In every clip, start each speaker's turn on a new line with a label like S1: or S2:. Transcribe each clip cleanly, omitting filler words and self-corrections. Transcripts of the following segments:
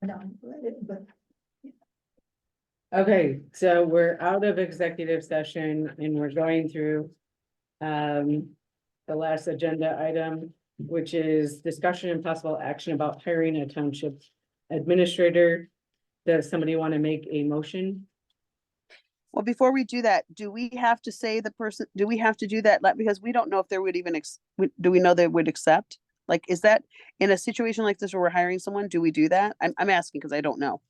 S1: No, but
S2: Okay, so we're out of executive session and we're going through the last agenda item, which is discussion and possible action about hiring a township administrator. Does somebody want to make a motion?
S3: Well, before we do that, do we have to say the person, do we have to do that? Like, because we don't know if there would even, do we know they would accept? Like, is that in a situation like this where we're hiring someone, do we do that? I'm asking because I don't know.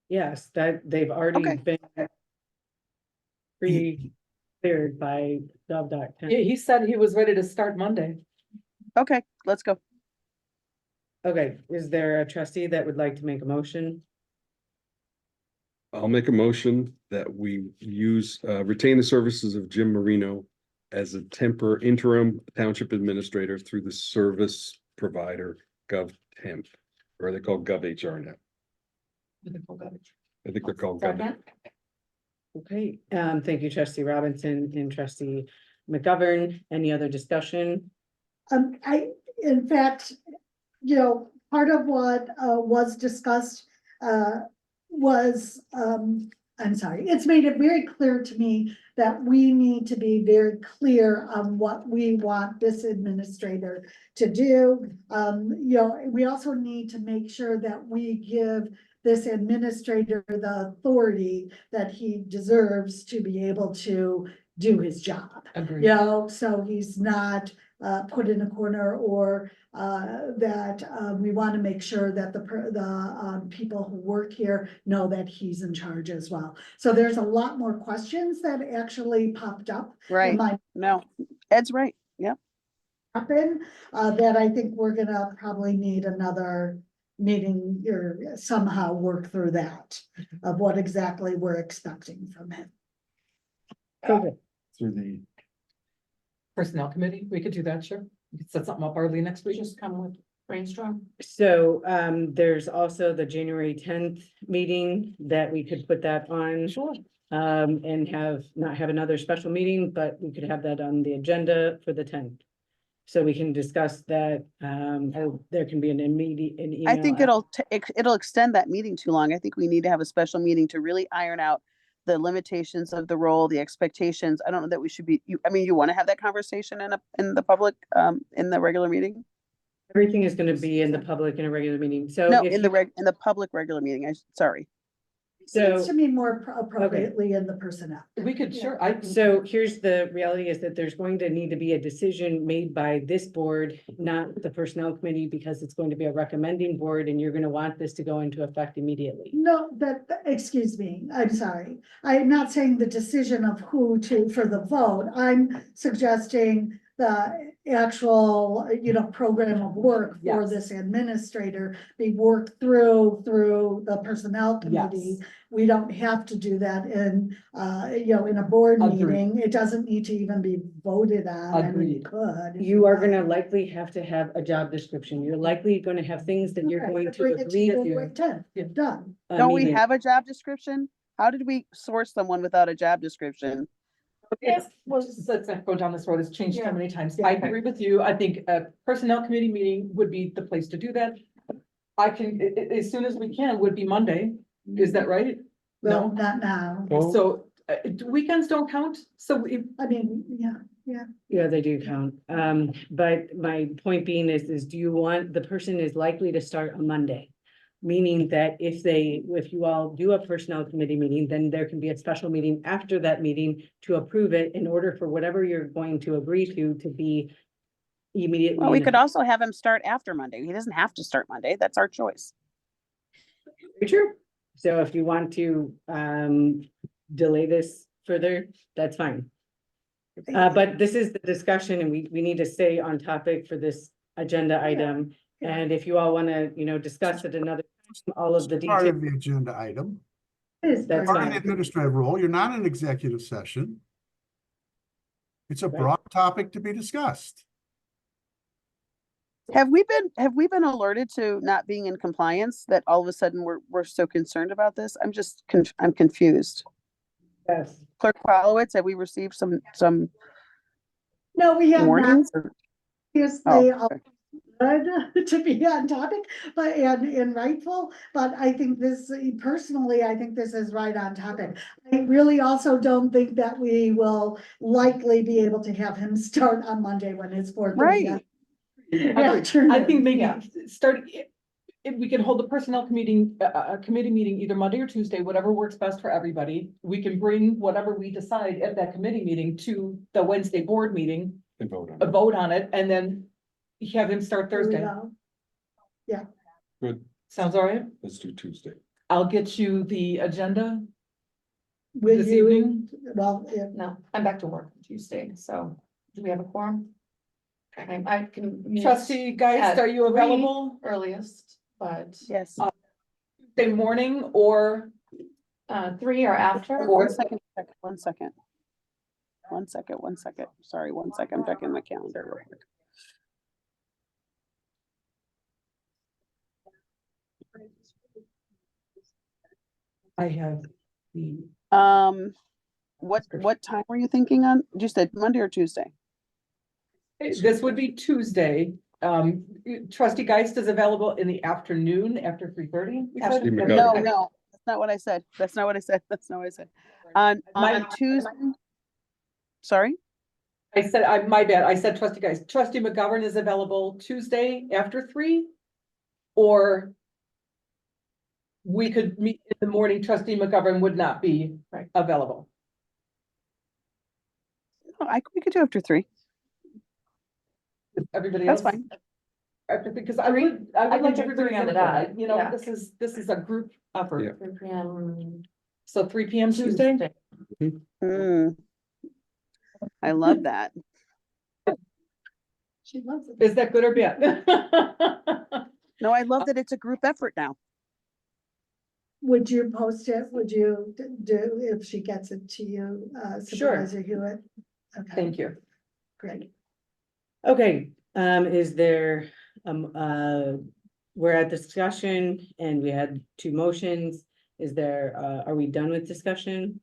S2: Yes, that they've already
S3: Okay.
S2: been pre-cleared by gov.com.
S4: Yeah, he said he was ready to start Monday.
S3: Okay, let's go.
S2: Okay, is there a trustee that would like to make a motion?
S5: I'll make a motion that we use, retain the services of Jim Marino as a interim township administrator through the service provider GovTemp, or they call GovHR now. I think they're called Gov.
S2: Okay, thank you, trustee Robinson and trustee McGovern. Any other discussion?
S1: in fact, part of what was discussed was, I'm sorry, it's made it very clear to me that we need to be very clear on what we want this administrator to do. We also need to make sure that we give this administrator the authority that he deserves to be able to do his job.
S4: Agreed.
S1: So he's not put in a corner, or that we want to make sure that the people who work here know that he's in charge as well. So there's a lot more questions that actually popped up.
S3: Right. No, Ed's right. Yep.
S1: Happen, that I think we're gonna probably need another meeting or somehow work through that of what exactly we're expecting from him.
S2: Okay,
S5: Through the,
S4: Personnel committee, we could do that, sure. We could set something up early next week.
S6: Just come with brainstorm.
S2: so there's also the January 10th meeting that we could put that on.
S4: Sure.
S2: And not have another special meeting, but we could have that on the agenda for the 10th. So we can discuss that, or there can be an immediate, an email.
S3: I think it'll extend that meeting too long. I think we need to have a special meeting to really iron out the limitations of the role, the expectations. I don't know that we should be, you want to have that conversation in the public, in the regular meeting?
S2: Everything is gonna be in the public in a regular meeting, so.
S3: No,
S2: if
S3: in
S2: you-
S3: the public regular meeting. Sorry.
S1: Seems
S2: So,
S1: to me more appropriately in the personnel.
S4: We could, sure.
S2: so here's the reality is that there's going to need to be a decision made by this board, not the personnel committee, because it's going to be a recommending board and you're gonna want this to go into effect immediately.
S1: No, excuse me, I'm sorry. I'm not saying the decision of who to, for the vote. I'm suggesting the actual, program of work for
S4: Yes.
S1: this administrator be worked through the personnel committee.
S4: Yes.
S1: We don't have to do that in a board
S4: Agreed.
S1: meeting. It doesn't need to even be voted on. I mean, it
S4: Agreed.
S1: could. if
S2: You are
S1: want.
S2: gonna likely have to have a job description. You're likely gonna have things that you're
S1: Okay,
S2: going
S1: but
S2: to
S1: bring it
S2: agree
S1: January
S2: to.
S1: 10th.
S4: Yeah.
S1: Done.
S3: Don't we
S2: immediately.
S3: have a job description? How did we source someone without a job description?
S4: Let's not go down this road. It's changed so
S6: Yeah.
S4: many times.
S1: Yeah.
S4: I agree with you. I think a personnel committee meeting would be the place to do that. I can, as soon as we can, would be Monday. Is that right?
S1: Well,
S4: No.
S1: not now.
S5: well,
S4: So weekends don't count. So
S1: I mean,
S2: Yeah, they do count. But my point being is do you want, the person is likely to start on Monday? Meaning that if you all do a personnel committee meeting, then there can be a special meeting after that meeting to approve it in order for whatever you're going to agree to be immediately.
S3: Well, we
S2: in
S3: could
S2: effect.
S3: also have him start after Monday. He doesn't have to start Monday. That's our choice.
S2: True. So if you want to delay this further, that's fine. But this is the discussion and we need to stay on topic for this agenda item.
S1: yeah.
S2: And if you all want to, discuss it another, time, all of the
S7: Part
S2: details.
S7: of the agenda item,
S1: it is.
S2: That's
S7: part of
S2: fine.
S7: the administrative role, you're not in executive session. It's a
S2: Right.
S7: broad topic to be discussed.
S3: Have we been alerted to not being in compliance that all of a sudden we're so concerned about this? I'm confused.
S2: Yes.
S3: Clerk Palowitz, have we received some
S1: No, we have not.
S3: warnings? or-
S1: Here's
S3: Oh,
S1: the,
S3: okay.
S1: good to be on topic, but and rightful, but I think this, personally, I think this is right on topic. I really also don't think that we will likely be able to have him start on Monday when it's 4:30.
S3: Right.
S4: I think maybe
S6: Yeah.
S4: if we can hold the personnel committee meeting either Monday or Tuesday, whatever works best for everybody. We can bring whatever we decide at that committee meeting to the Wednesday board meeting,
S5: And vote on
S4: a
S5: it.
S4: vote on it, and then have him start
S1: Here we
S4: Thursday.
S1: go.
S5: Good,
S4: Sounds all right?
S5: let's do Tuesday.
S4: I'll get you the agenda.
S1: Will
S4: This
S1: you,
S4: evening?
S1: well,
S6: No, I'm back to work on Tuesday, so do we have a quorum? I can. meet
S4: Trustee Geist,
S6: at
S4: are you
S6: 3
S4: available
S6: Earliest, but
S3: Yes.
S4: Tuesday morning or
S6: 3 or after?
S4: Or-
S3: One second. Sorry, 1 second. I'm checking my calendar real quick.
S4: I have the,
S3: What time were you thinking on? You said Monday or Tuesday?
S4: this would be Tuesday. Trustee Geist is available in the afternoon after 3:30.
S5: Trustee
S3: No,
S5: McGovern.
S3: no, that's not what I said. That's not what I said. On Tuesday. Sorry?
S4: I said, my bad, I said trustee Geist. Trustee McGovern is available Tuesday after 3. Or we could meet in the morning. Trustee McGovern would not be available.
S3: No, we could do after 3.
S4: Everybody
S3: That's
S4: else?
S3: fine.
S4: Because I would
S6: can
S4: like
S6: do
S4: everybody
S6: 3
S4: on
S6: on
S4: the
S6: the
S4: dot,
S6: dot,
S4: you know,
S6: yeah.
S4: this is a group effort.
S5: Yeah.
S6: 3 p.m.
S4: So 3 p.m. Tuesday?
S3: Mm. I love that.
S1: she loves it.
S4: Is that good or bad?
S3: No, I love that it's a group effort now.
S1: Would you post it? Would you do, if she gets it to you, Supervisor Hewitt? Okay,
S4: Thank you.
S1: great.
S2: Okay, is there, we're at discussion and we had 2 motions. Is there, are we done with discussion?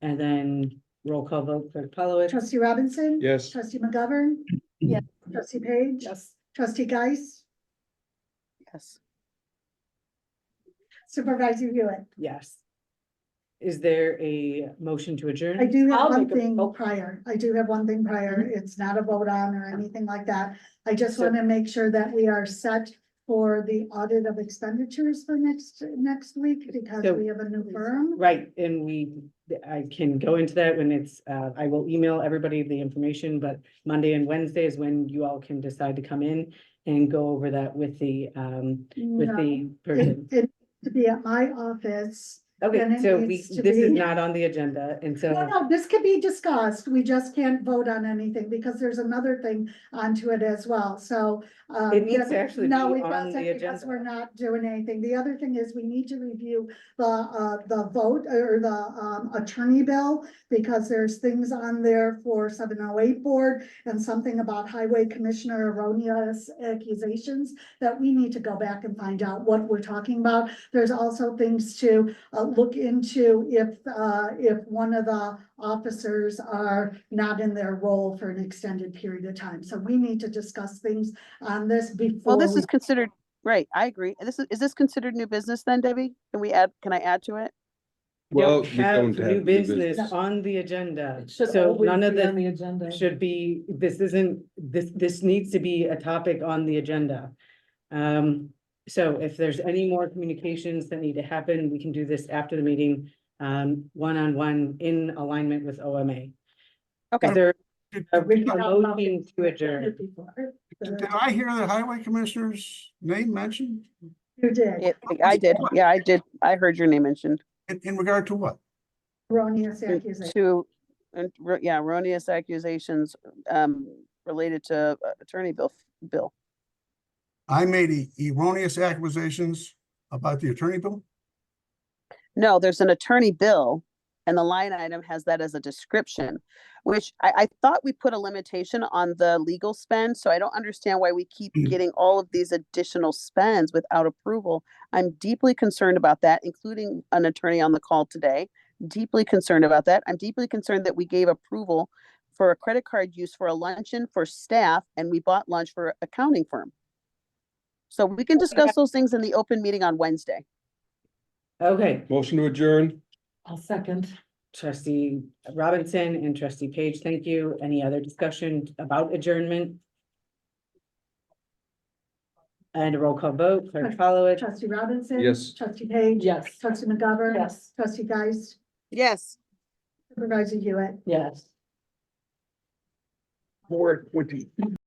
S2: And then roll call vote for Paulowitz.
S1: Trustee Robinson?
S5: Yes.
S1: Trustee McGovern?
S6: Yes.
S1: Trustee Page?
S4: Yes.
S1: Trustee Geist?
S3: Yes.
S1: Supervisor Hewitt?
S2: Yes. Is there a motion to adjourn?
S1: I do have
S4: I'll
S1: one
S4: make a-
S1: thing
S4: oh.
S1: prior. I do have one thing prior. It's not a vote on or anything like that. I just
S4: So-
S1: want to make sure that we are set for the audit of expenditures for next week because
S2: So-
S1: we have a new firm.
S2: Right, and I can go into that when it's, I will email everybody the information, but Monday and Wednesday is when you all can decide to come in and go over that with the
S1: No,
S2: person.
S1: it to be at my office.
S2: Okay,
S1: and it
S2: so
S1: needs to
S2: this is
S1: be-
S2: not on the agenda, and so.
S1: No, this could be discussed. We just can't vote on anything because there's another thing onto it as well. So.
S2: It needs to actually
S1: No,
S2: be
S1: it
S2: on
S1: doesn't
S2: the
S1: because
S2: agenda.
S1: we're not doing anything. The other thing is we need to review the vote or the attorney bill because there's things on there for 708 board and something about highway commissioner erroneous accusations that we need to go back and find out what we're talking about. There's also things to look into if one of the officers are not in their role for an extended period of time. So we need to discuss things on this before.
S3: Well, this is considered, right, I agree. And is this considered new business then, Debbie? Can I add to it?
S5: Well,
S2: Don't
S5: we
S2: have
S5: don't have
S2: new
S5: new
S2: business
S5: business.
S2: on the agenda,
S4: It should
S2: so
S4: always
S2: none of
S4: be on
S2: this
S4: the agenda.
S2: should be, this needs to be a topic on the agenda. So if there's any more communications that need to happen, we can do this after the meeting, one-on-one in alignment with OMA.
S3: Okay.
S2: Is there a
S1: We can talk about
S2: motion to adjourn?
S7: Did I hear the highway commissioner's name mentioned?
S1: You did,
S3: I did. Yeah, I did. I heard your name mentioned.
S7: In regard to what?
S1: erroneous accusation.
S3: Yeah, erroneous accusations, related to attorney bill.
S7: I made erroneous accusations about the attorney bill?
S3: No, there's an attorney bill and the line item has that as a description, which I thought we put a limitation on the legal spend. So I don't understand why we keep getting all of these additional spends without approval. I'm deeply concerned about that, including an attorney on the call today. Deeply concerned about that. I'm deeply concerned that we gave approval for a credit card use for a luncheon for staff, and we bought lunch for accounting firm. So we can discuss those things in the open meeting on Wednesday.
S2: Okay,
S5: Motion to adjourn.
S4: I'll second.
S2: trustee Robinson and trustee Page, thank you. Any other discussion about adjournment? And a roll call vote, clerk follow it.
S1: Trustee Robinson.
S5: Yes.
S1: Trustee Page.
S4: Yes.
S1: Trustee McGovern.
S6: Yes.
S1: Trustee Geist.
S3: Yes.
S1: Supervisor Hewitt.
S2: Yes.
S5: 4:20.